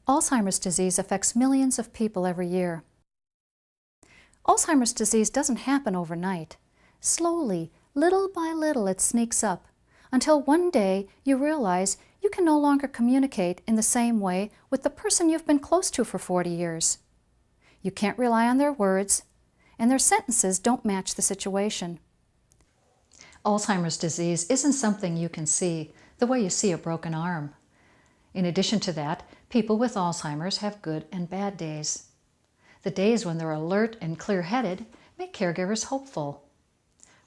Alzheimer's disease affects millions of people every year. Alzheimer's disease doesn't happen overnight. Slowly, little by little, it sneaks up, until one day you realize you can no longer communicate in the same way with the person you've been close to for 40 years. You can't rely on their words, and their sentences don't match the situation. Alzheimer's disease isn't something you can see the way you see a broken arm. In addition to that, people with Alzheimer's have good and bad days. The days when they're alert and clear-headed make caregivers hopeful.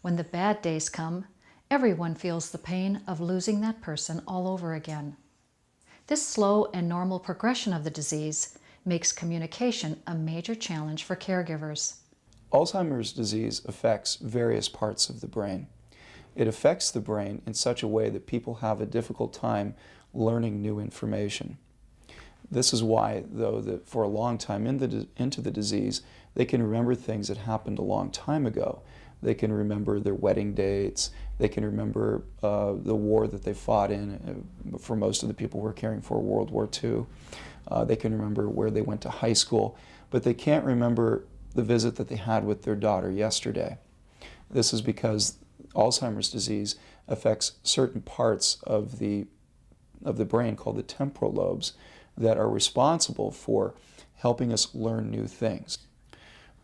When the bad days come, everyone feels the pain of losing that person all over again. This slow and normal progression of the disease makes communication a major challenge for caregivers. Alzheimer's disease affects various parts of the brain. It affects the brain in such a way that people have a difficult time learning new information. This is why, though, that for a long time into the disease, they can remember things that happened a long time ago. They can remember their wedding dates. They can remember the war that they fought in. For most of the people who are caring for World War II. They can remember where they went to high school, but they can't remember the visit that they had with their daughter yesterday. This is because Alzheimer's disease affects certain parts of the brain called the temporal lobes that are responsible for helping us learn new things.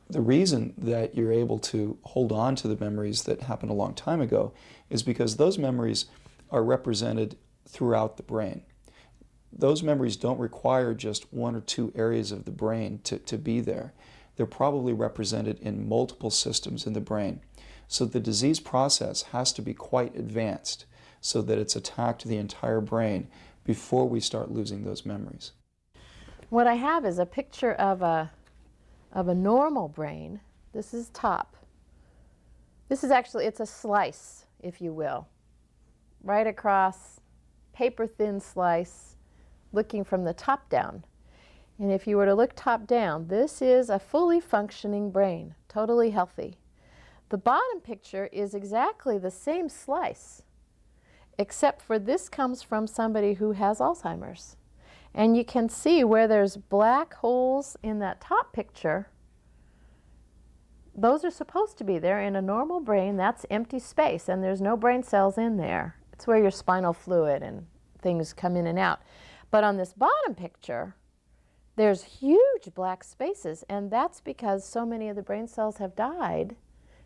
The reason that you're able to hold on to the memories that happened a long time ago is because those memories are represented throughout the brain. Those memories don't require just one or two areas of the brain to be there. They're probably represented in multiple systems in the brain. So the disease process has to be quite advanced so that it's attacked the entire brain before we start losing those memories. What I have is a picture of a normal brain. This is top. This is actually, it's a slice, if you will, right across, paper-thin slice, looking from the top down. And if you were to look top down, this is a fully functioning brain, totally healthy. The bottom picture is exactly the same slice, except for this comes from somebody who has Alzheimer's. And you can see where there's black holes in that top picture. Those are supposed to be there. In a normal brain, that's empty space, and there's no brain cells in there. It's where your spinal fluid and things come in and out. But on this bottom picture, there's huge black spaces, and that's because so many of the brain cells have died.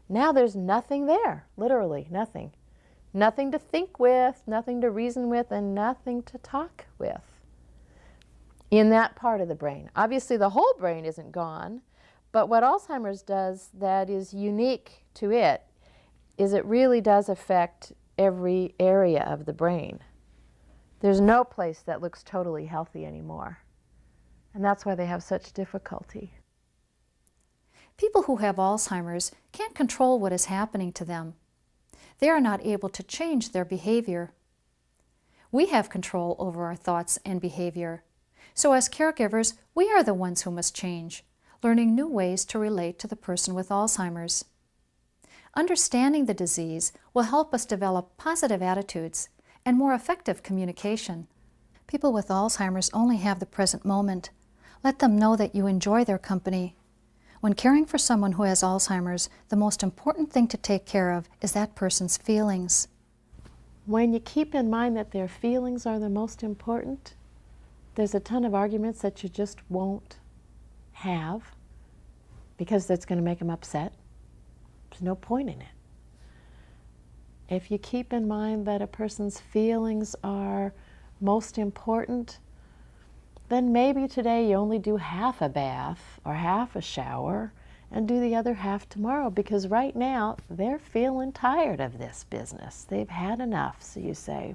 Now there's nothing there, literally nothing. Nothing to think with, nothing to reason with, and nothing to talk with in that part of the brain. Obviously, the whole brain isn't gone, but what Alzheimer's does that is unique to it is it really does affect every area of the brain. There's no place that looks totally healthy anymore. And that's why they have such difficulty. People who have Alzheimer's can't control what is happening to them. They are not able to change their behavior. We have control over our thoughts and behavior. So as caregivers, we are the ones who must change, learning new ways to relate to the person with Alzheimer's. Understanding the disease will help us develop positive attitudes and more effective communication. People with Alzheimer's only have the present moment. Let them know that you enjoy their company. When caring for someone who has Alzheimer's, the most important thing to take care of is that person's feelings. When you keep in mind that their feelings are the most important, there's a ton of arguments that you just won't have because that's going to make them upset. There's no point in it. If you keep in mind that a person's feelings are most important, then maybe today you only do half a bath or half a shower and do the other half tomorrow, because right now they're feeling tired of this business. They've had enough. So you say,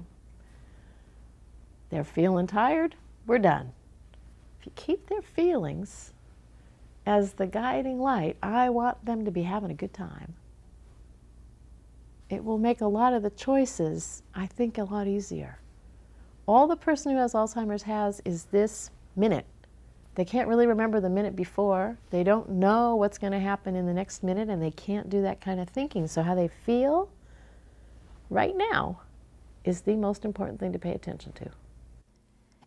they're feeling tired, we're done. If you keep their feelings as the guiding light, I want them to be having a good time, it will make a lot of the choices, I think, a lot easier. All the person who has Alzheimer's has is this minute. They can't really remember the minute before. They don't know what's going to happen in the next minute, and they can't do that kind of thinking. So how they feel right now is the most important thing to pay attention to.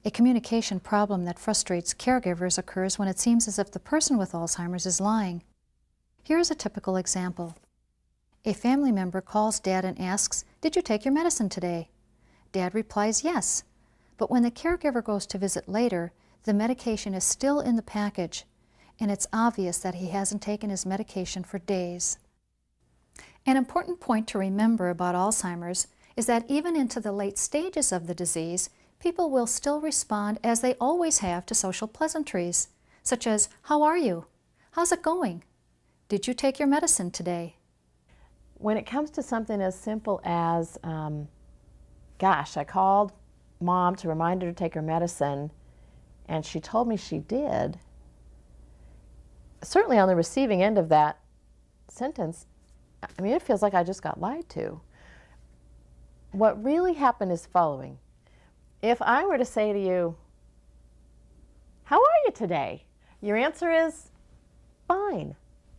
A communication problem that frustrates caregivers occurs when it seems as if the person with Alzheimer's is lying. Here is a typical example. A family member calls Dad and asks, "Did you take your medicine today?" Dad replies, "Yes." But when the caregiver goes to visit later, the medication is still in the package, and it's obvious that he hasn't taken his medication for days. An important point to remember about Alzheimer's is that even into the late stages of the disease, people will still respond as they always have to social pleasantries, such as, "How are you? How's it going? Did you take your medicine today?" When it comes to something as simple as, gosh, I called Mom to remind her to take her medicine, and she told me she did, certainly on the receiving end of that sentence, I mean, it feels like I just got lied to. What really happened is following. If I were to say to you, "How are you today?" Your answer is, "Fine."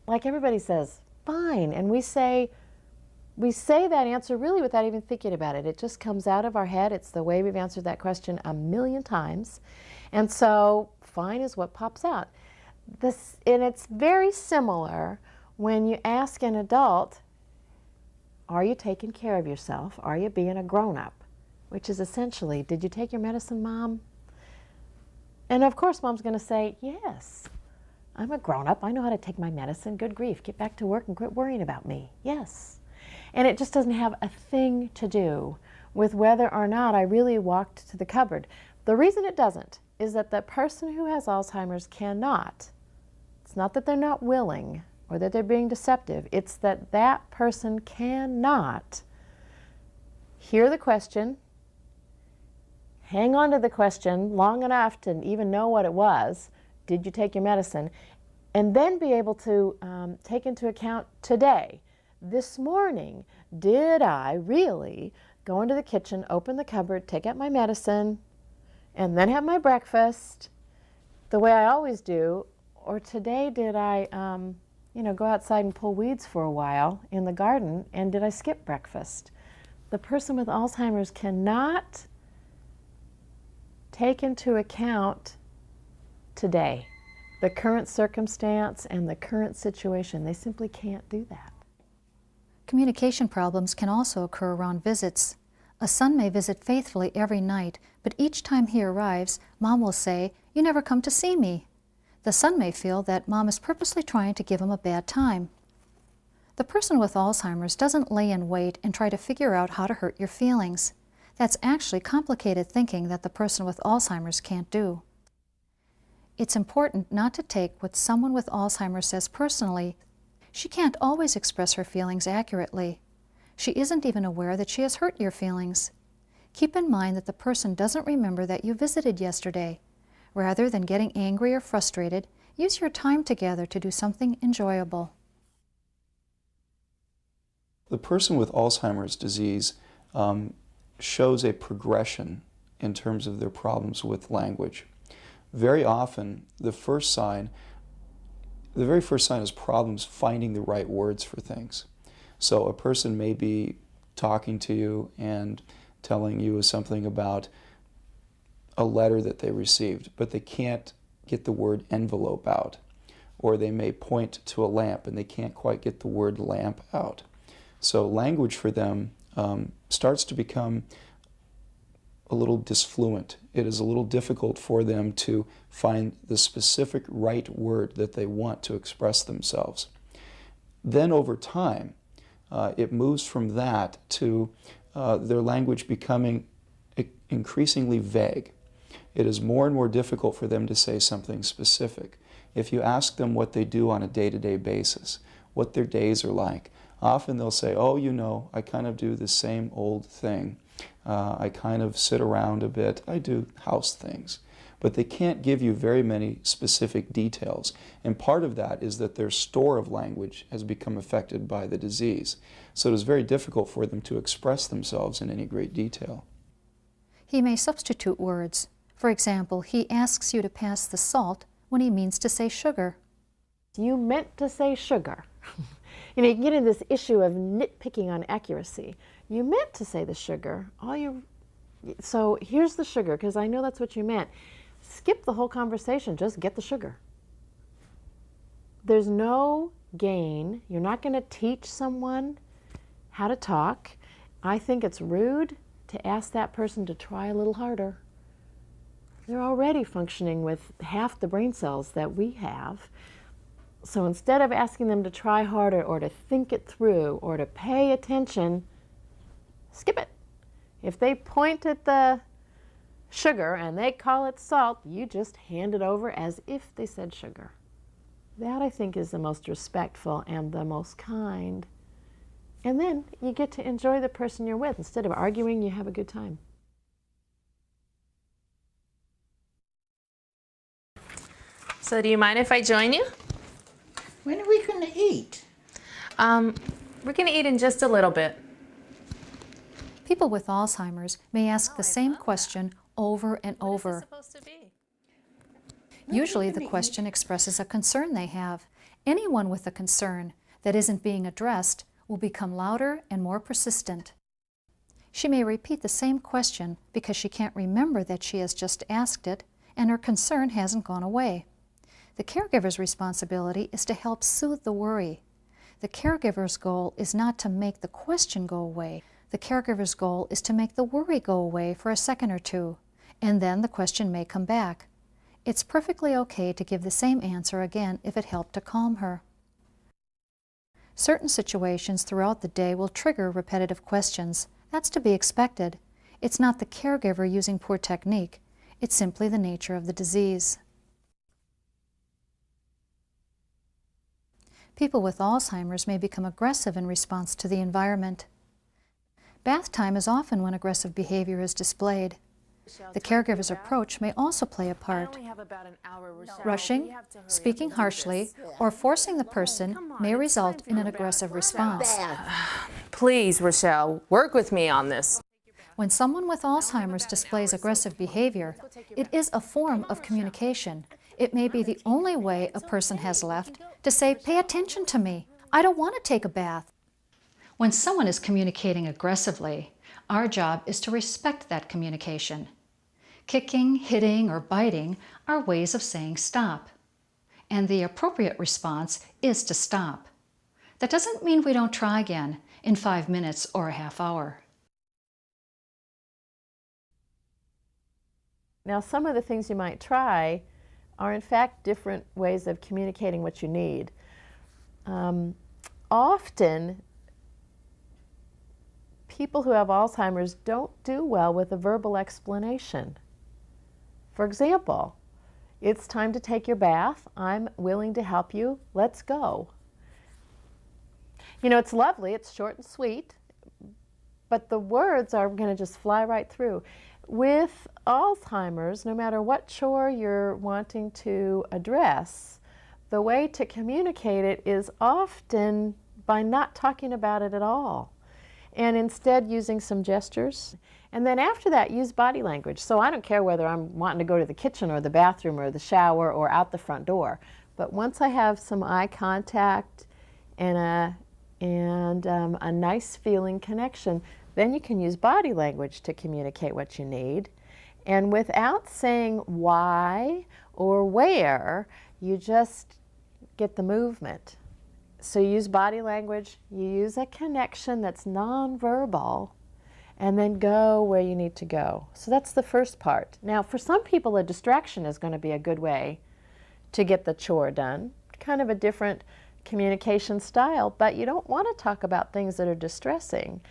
Like everybody says, "Fine." And we say that answer really without even thinking about it. It just comes out of our head. It's the way we've answered that question a million times. And so fine is what pops out. And it's very similar when you ask an adult, "Are you taking care of yourself? Are you being a grown-up?" Which is essentially, "Did you take your medicine, Mom?" And of course, Mom's going to say, "Yes, I'm a grown-up. I know how to take my medicine. Good grief. Get back to work and quit worrying about me. Yes." And it just doesn't have a thing to do with whether or not I really walked to the cupboard. The reason it doesn't is that the person who has Alzheimer's cannot. It's not that they're not willing or that they're being deceptive. It's that that person cannot hear the question, hang on to the question long enough to even know what it was, "Did you take your medicine?" and then be able to take into account today, this morning, did I really go into the kitchen, open the cupboard, take out my medicine, and then have my breakfast the way I always do? Or today, did I go outside and pull weeds for a while in the garden, and did I skip breakfast? The person with Alzheimer's cannot take into account today, the current circumstance and the current situation. They simply can't do that. Communication problems can also occur around visits. A son may visit faithfully every night, but each time he arrives, Mom will say, "You never come to see me." The son may feel that Mom is purposely trying to give him a bad time. The person with Alzheimer's doesn't lay in wait and try to figure out how to hurt your feelings. That's actually complicated thinking that the person with Alzheimer's can't do. It's important not to take what someone with Alzheimer's says personally. She can't always express her feelings accurately. She isn't even aware that she has hurt your feelings. Keep in mind that the person doesn't remember that you visited yesterday. Rather than getting angry or frustrated, use your time together to do something enjoyable. The person with Alzheimer's disease shows a progression in terms of their problems with language. Very often, the very first sign is problems finding the right words for things. So a person may be talking to you and telling you something about a letter that they received, but they can't get the word envelope out. Or they may point to a lamp and they can't quite get the word lamp out. So language for them starts to become a little disfluent. It is a little difficult for them to find the specific right word that they want to express themselves. Then over time, it moves from that to their language becoming increasingly vague. It is more and more difficult for them to say something specific. If you ask them what they do on a day-to-day basis, what their days are like, often they'll say, "Oh, I kind of do the same old thing. I kind of sit around a bit. I do house things." But they can't give you very many specific details. And part of that is that their store of language has become affected by the disease. So it is very difficult for them to express themselves in any great detail. He may substitute words. For example, he asks you to pass the salt when he means to say sugar. You meant to say sugar. You can get into this issue of nitpicking on accuracy. You meant to say the sugar. All you So here's the sugar, because I know that's what you meant. Skip the whole conversation, just get the sugar. There's no gain. You're not going to teach someone how to talk. I think it's rude to ask that person to try a little harder. They're already functioning with half the brain cells that we have. So instead of asking them to try harder or to think it through or to pay attention, skip it. If they point at the sugar and they call it salt, you just hand it over as if they said sugar. That, I think, is the most respectful and the most kind. And then you get to enjoy the person you're with. Instead of arguing, you have a good time. So do you mind if I join you? When are we going to eat? We're going to eat in just a little bit. People with Alzheimer's may ask the same question over and over. Supposed to be? Usually the question expresses a concern they have. Anyone with a concern that isn't being addressed will become louder and more persistent. She may repeat the same question because she can't remember that she has just asked it and her concern hasn't gone away. The caregiver's responsibility is to help soothe the worry. The caregiver's goal is not to make the question go away. The caregiver's goal is to make the worry go away for a second or two, and then the question may come back. It's perfectly okay to give the same answer again if it helped to calm her. Certain situations throughout the day will trigger repetitive questions. That's to be expected. It's not the caregiver using poor technique. It's simply the nature of the disease. People with Alzheimer's may become aggressive in response to the environment. Bath time is often when aggressive behavior is displayed. The caregiver's approach may also play a part. Rushing, speaking harshly, or forcing the person may result in an aggressive response. Please, Rochelle, work with me on this. When someone with Alzheimer's displays aggressive behavior, it is a form of communication. It may be the only way a person has left to say, "Pay attention to me. I don't want to take a bath." When someone is communicating aggressively, our job is to respect that communication. Kicking, hitting, or biting are ways of saying stop. And the appropriate response is to stop. That doesn't mean we don't try again in 5 minutes or a half hour. Now, some of the things you might try are in fact different ways of communicating what you need. Often, people who have Alzheimer's don't do well with a verbal explanation. For example, it's time to take your bath. I'm willing to help you. Let's go. You know, it's lovely. It's short and sweet, but the words are going to just fly right through. With Alzheimer's, no matter what chore you're wanting to address, the way to communicate it is often by not talking about it at all, and instead using some gestures. And then after that, use body language. So I don't care whether I'm wanting to go to the kitchen or the bathroom or the shower or out the front door. But once I have some eye contact and a nice feeling connection, then you can use body language to communicate what you need. And without saying why or where, you just get the movement. So you use body language, you use a connection that's nonverbal, and then go where you need to go. So that's the first part. Now, for some people, a distraction is going to be a good way to get the chore done. Kind of a different communication style, but you don't want to talk about things that are distressing.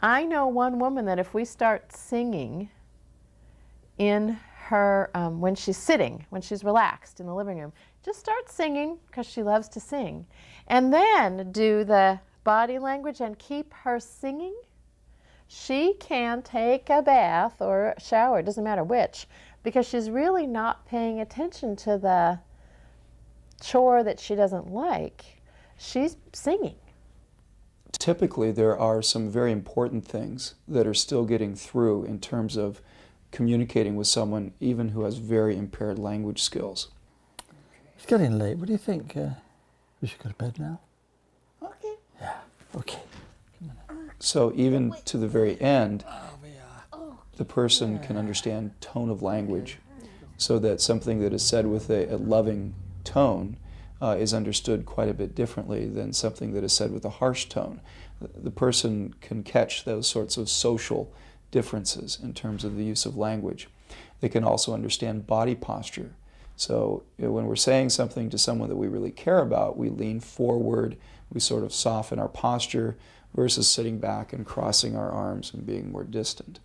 I know one woman that if we start singing in her, when she's sitting, when she's relaxed in the living room, just start singing because she loves to sing. And then do the body language and keep her singing. She can take a bath or shower, it doesn't matter which, because she's really not paying attention to the chore that she doesn't like. She's singing. Typically, there are some very important things that are still getting through in terms of communicating with someone even who has very impaired language skills. It's getting late. What do you think? We should go to bed now? Okay. Yeah, okay. So even to the very end, the person can understand tone of language, so that something that is said with a loving tone is understood quite a bit differently than something that is said with a harsh tone. The person can catch those sorts of social differences in terms of the use of language. They can also understand body posture. So when we're saying something to someone that we really care about, we lean forward, we sort of soften our posture versus sitting back and crossing our arms and being more distant.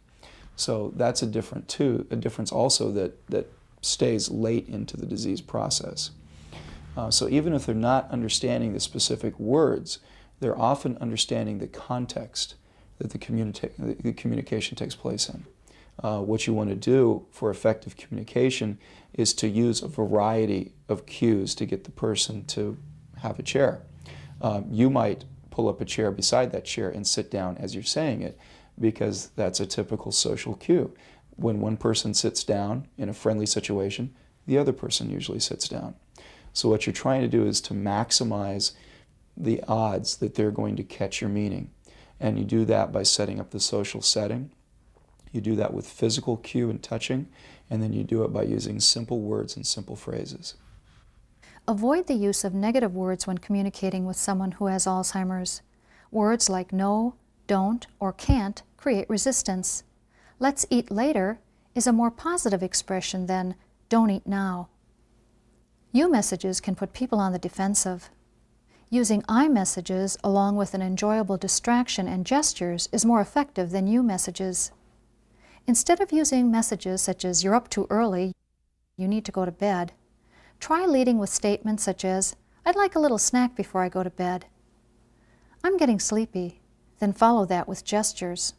So that's a difference also that stays late into the disease process. So even if they're not understanding the specific words, they're often understanding the context that the communication takes place in. What you want to do for effective communication is to use a variety of cues to get the person to have a chair. You might pull up a chair beside that chair and sit down as you're saying it, because that's a typical social cue. When one person sits down in a friendly situation, the other person usually sits down. So what you're trying to do is to maximize the odds that they're going to catch your meaning. And you do that by setting up the social setting. You do that with physical cue and touching, and then you do it by using simple words and simple phrases. Avoid the use of negative words when communicating with someone who has Alzheimer's. Words like no, don't, or can't create resistance. Let's eat later is a more positive expression than don't eat now. You messages can put people on the defensive. Using I messages along with an enjoyable distraction and gestures is more effective than you messages. Instead of using messages such as you're up too early, you need to go to bed, try leading with statements such as I'd like a little snack before I go to bed. I'm getting sleepy. Then follow that with gestures.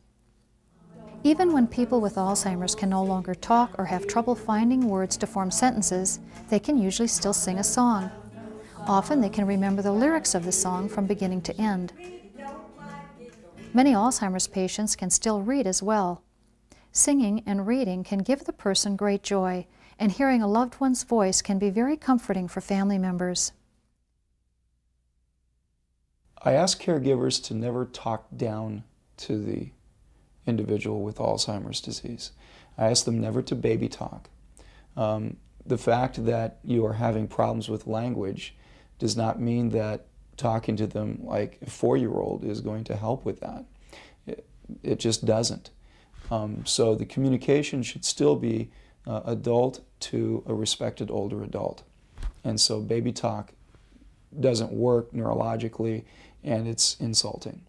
Even when people with Alzheimer's can no longer talk or have trouble finding words to form sentences, they can usually still sing a song. Often they can remember the lyrics of the song from beginning to end. Many Alzheimer's patients can still read as well. Singing and reading can give the person great joy, and hearing a loved one's voice can be very comforting for family members. I ask caregivers to never talk down to the individual with Alzheimer's disease. I ask them never to baby talk. The fact that you are having problems with language does not mean that talking to them like a 4-year-old is going to help with that. It just doesn't. So the communication should still be adult to a respected older adult. And so baby talk doesn't work neurologically, and it's insulting.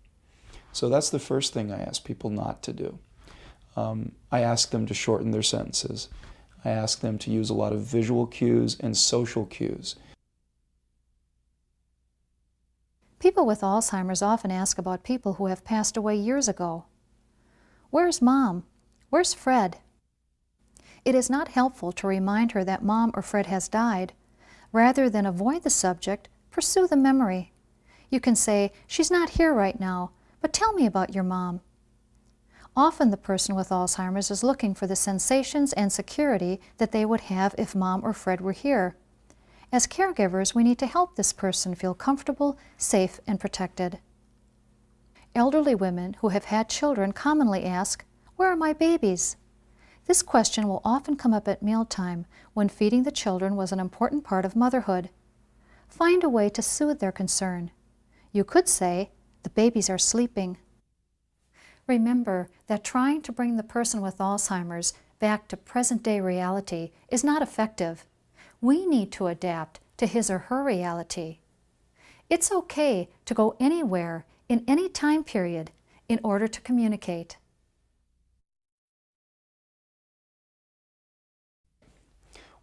So that's the first thing I ask people not to do. I ask them to shorten their sentences. I ask them to use a lot of visual cues and social cues. People with Alzheimer's often ask about people who have passed away years ago. Where's Mom? Where's Fred? It is not helpful to remind her that Mom or Fred has died. Rather than avoid the subject, pursue the memory. You can say, she's not here right now, but tell me about your mom. Often the person with Alzheimer's is looking for the sensations and security that they would have if Mom or Fred were here. As caregivers, we need to help this person feel comfortable, safe, and protected. Elderly women who have had children commonly ask, "Where are my babies?" This question will often come up at mealtime when feeding the children was an important part of motherhood. Find a way to soothe their concern. You could say, "The babies are sleeping." Remember that trying to bring the person with Alzheimer's back to present-day reality is not effective. We need to adapt to his or her reality. It's okay to go anywhere in any time period in order to communicate.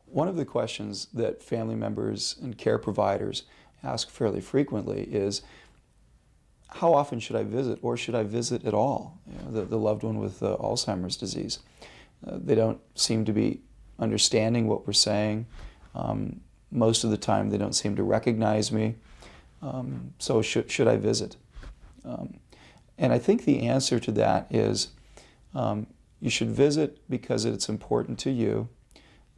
One of the questions that family members and care providers ask fairly frequently is, how often should I visit, or should I visit at all, the loved one with Alzheimer's disease? They don't seem to be understanding what we're saying. Most of the time they don't seem to recognize me. So should I visit? And I think the answer to that is you should visit because it's important to you.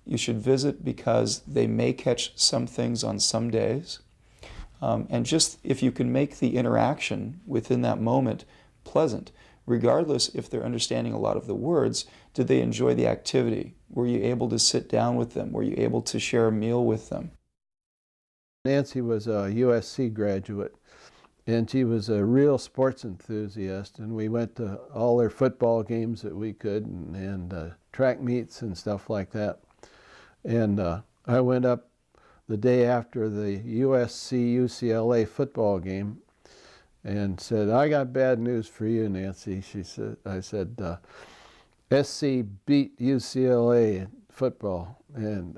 You should visit because they may catch some things on some days. And just if you can make the interaction within that moment pleasant, Regardless if they're understanding a lot of the words, did they enjoy the activity? Were you able to sit down with them? Were you able to share a meal with them? Nancy was a USC graduate, and she was a real sports enthusiast, and we went to all their football games that we could, and track meets and stuff like that. And I went up the day after the USC-UCLA football game and said, "I got bad news for you, Nancy." I said, SC beat UCLA in football. And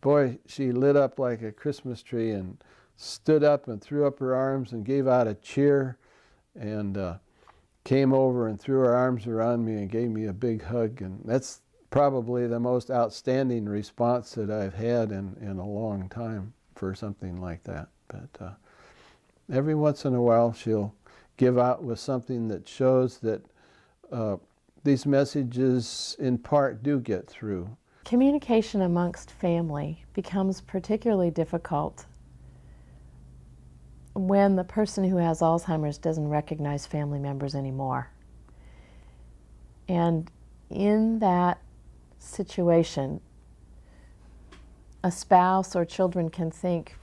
boy, she lit up like a Christmas tree and stood up and threw up her arms and gave out a cheer, and came over and threw her arms around me and gave me a big hug. And that's probably the most outstanding response that I've had in a long time for something like that. But every once in a while she'll give out with something that shows that these messages in part do get through. Communication amongst family becomes particularly difficult when the person who has Alzheimer's doesn't recognize family members anymore. And in that situation, a spouse or children can think,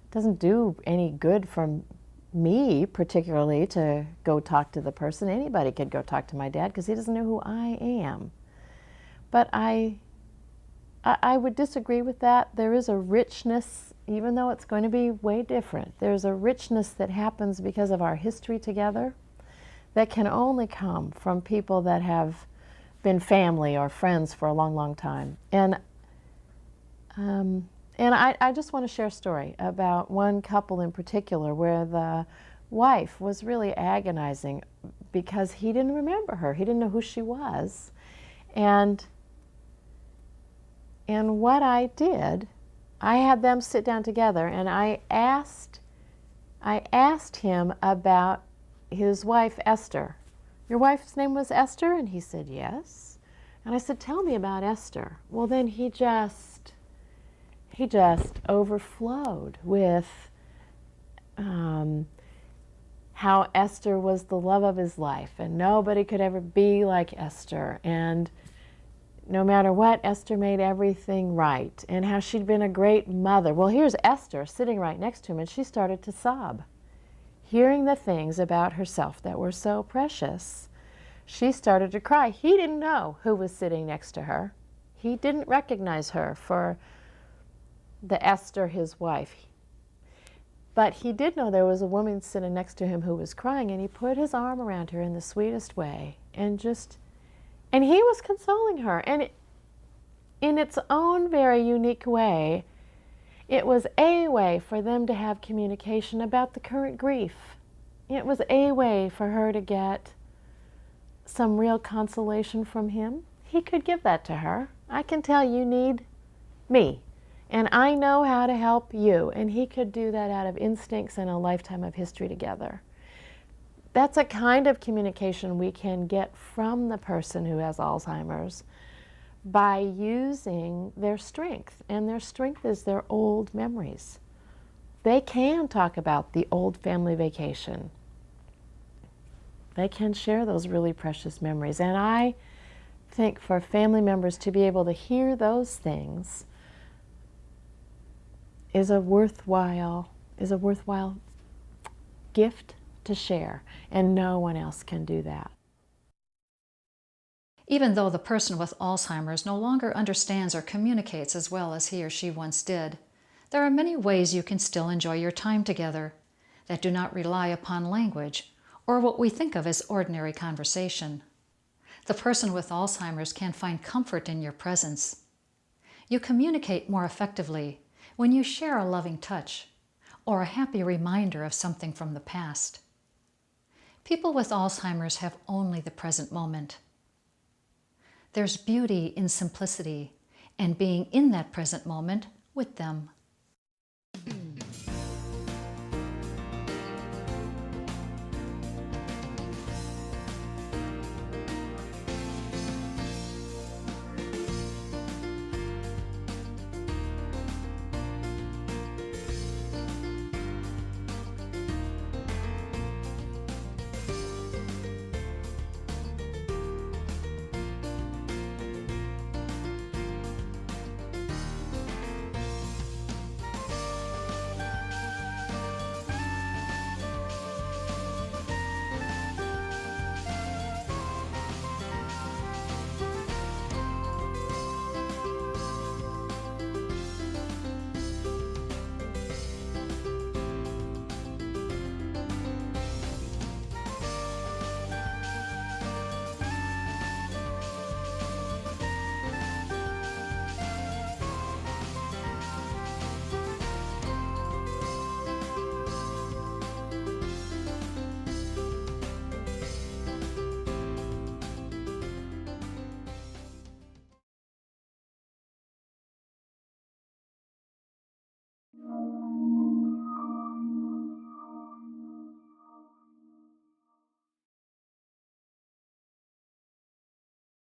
it doesn't do any good for me particularly to go talk to the person. Anybody could go talk to my dad because he doesn't know who I am. But I would disagree with that. There is a richness, even though it's going to be way different, there's a richness that happens because of our history together that can only come from people that have been family or friends for a long, long time. And I just want to share a story about one couple in particular where the wife was really agonizing because he didn't remember her. He didn't know who she was. And what I did, I had them sit down together, and I asked him about his wife, Esther. "Your wife's name was Esther?" And he said, "Yes." And I said, "Tell me about Esther." Well, then he just overflowed with how Esther was the love of his life, and nobody could ever be like Esther, and no matter what, Esther made everything right, and how she'd been a great mother. Well, here's Esther sitting right next to him, and she started to sob. Hearing the things about herself that were so precious, she started to cry. He didn't know who was sitting next to her. He didn't recognize her for the Esther, his wife. But he did know there was a woman sitting next to him who was crying, and he put his arm around her in the sweetest way, and he was consoling her. And in its own very unique way, it was a way for them to have communication about the current grief. It was a way for her to get some real consolation from him. He could give that to her. "I can tell you need me, and I know how to help you." And he could do that out of instincts and a lifetime of history together. That's a kind of communication we can get from the person who has Alzheimer's by using their strength, and their strength is their old memories. They can talk about the old family vacation. They can share those really precious memories. And I think for family members to be able to hear those things is a worthwhile gift to share, and no one else can do that. Even though the person with Alzheimer's no longer understands or communicates as well as he or she once did, there are many ways you can still enjoy your time together that do not rely upon language or what we think of as ordinary conversation. The person with Alzheimer's can find comfort in your presence. You communicate more effectively when you share a loving touch or a happy reminder of something from the past. People with Alzheimer's have only the present moment. There's beauty in simplicity and being in that present moment with them. you.